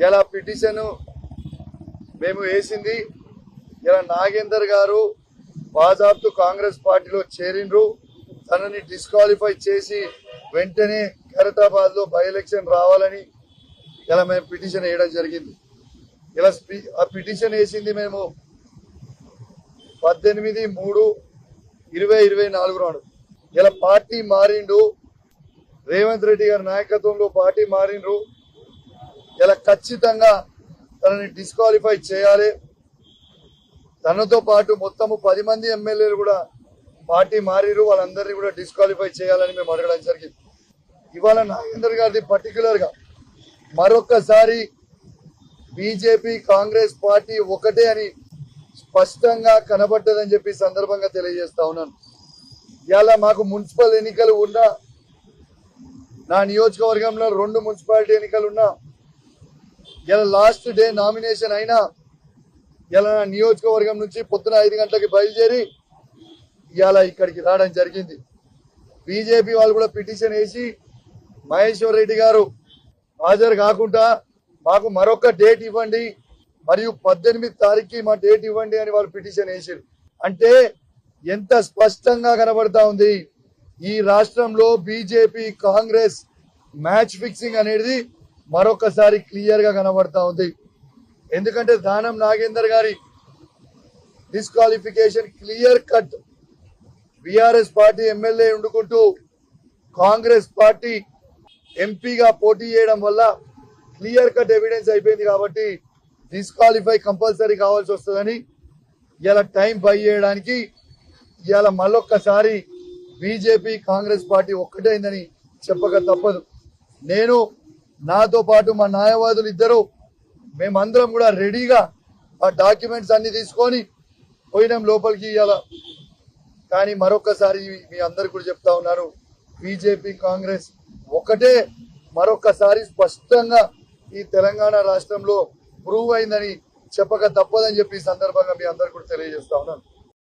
ఇలా పిటిషన్ మేము వేసింది ఇలా నాగేందర్ గారు బాజాబ్తు కాంగ్రెస్ పార్టీలో చేరిండ్రు, తనని డిస్క్వాలిఫై చేసి వెంటనే ఖైరతాబాద్ లో బై ఎలక్షన్ రావాలని ఇలా మేము పిటిషన్ వేయడం జరిగింది. ఇలా ఆ పిటిషన్ వేసింది మేము 18/3/2024 నాడు. ఇలా పార్టీ మారిండు, రేవంత్ రెడ్డి గారి నాయకత్వంలో పార్టీ మారిండ్రు. ఇలా ఖచ్చితంగా తనని డిస్క్వాలిఫై చేయాలి. తనతో పాటు మొత్తము 10 మంది ఎమ్మెల్యేలు కూడా పార్టీ మారిరు, వాళ్ళందరినీ కూడా డిస్క్వాలిఫై చేయాలని మేము అడగడం జరిగింది. ఇవాళ నాగేందర్ గారిది పర్టికులర్ గా మరొక్కసారి బీజేపీ కాంగ్రెస్ పార్టీ ఒకటే అని స్పష్టంగా కనబడ్డదని చెప్పి సందర్భంగా తెలియజేస్తా ఉన్నాను. ఇవాళ మాకు మున్సిపల్ ఎన్నికలు ఉన్నా, నా నియోజకవర్గంలో 2 మున్సిపాలిటీ ఎన్నికలు ఉన్నా, ఇలా లాస్ట్ డే నామినేషన్ అయినా ఇలా నా నియోజకవర్గం నుంచి పొద్దున 5 గంటలకి బయలుదేరి ఇవాళ ఇక్కడికి రావడం జరిగింది. బీజేపీ వాళ్ళు కూడా పిటిషన్ వేసి మహేశ్వర్ రెడ్డి గారు హాజరు కాకుండా మాకు మరొక డేట్ ఇవ్వండి, మరియు 18 తారీఖుకి మా డేట్ ఇవ్వండి అని వాళ్ళు పిటిషన్ వేసారు. అంటే ఎంత స్పష్టంగా కనబడతా ఉంది ఈ రాష్ట్రంలో బీజేపీ కాంగ్రెస్ మ్యాచ్ ఫిక్సింగ్ అనేది మరొకసారి క్లియర్ గా కనబడతా ఉంది. ఎందుకంటే దానం నాగేందర్ గారి disqualification clear cut. BRS party MLA ఉండుకుంటూ కాంగ్రెస్ పార్టీ ఎంపీగా పోటీ చేయడం వల్ల క్లియర్ కట్ ఎవిడెన్స్ అయిపోయింది. కాబట్టి డిస్క్వాలిఫై కంపల్సరీ కావాల్సి వస్తుందని ఇలా టైం బై చేయడానికి ఇలా మళ్ళొక్కసారి బీజేపీ కాంగ్రెస్ పార్టీ ఒక్కటైందని చెప్పక తప్పదు. నేను నాతో పాటు మా న్యాయవాదులు ఇద్దరు మేమందరం కూడా రెడీగా ఆ డాక్యుమెంట్స్ అన్ని తీసుకొని పోయినాం లోపలికి ఇవ్వాల. కానీ మరొకసారి మీ అందరు కూడా చెప్తా ఉన్నారు, బీజేపీ కాంగ్రెస్ ఒకటే మరొకసారి స్పష్టంగా ఈ తెలంగాణ రాష్ట్రంలో ప్రూవ్ అయిందని చెప్పక తప్పదని చెప్పి ఈ సందర్భంగా మీ అందరు కూడా తెలియజేస్తా ఉన్నాను.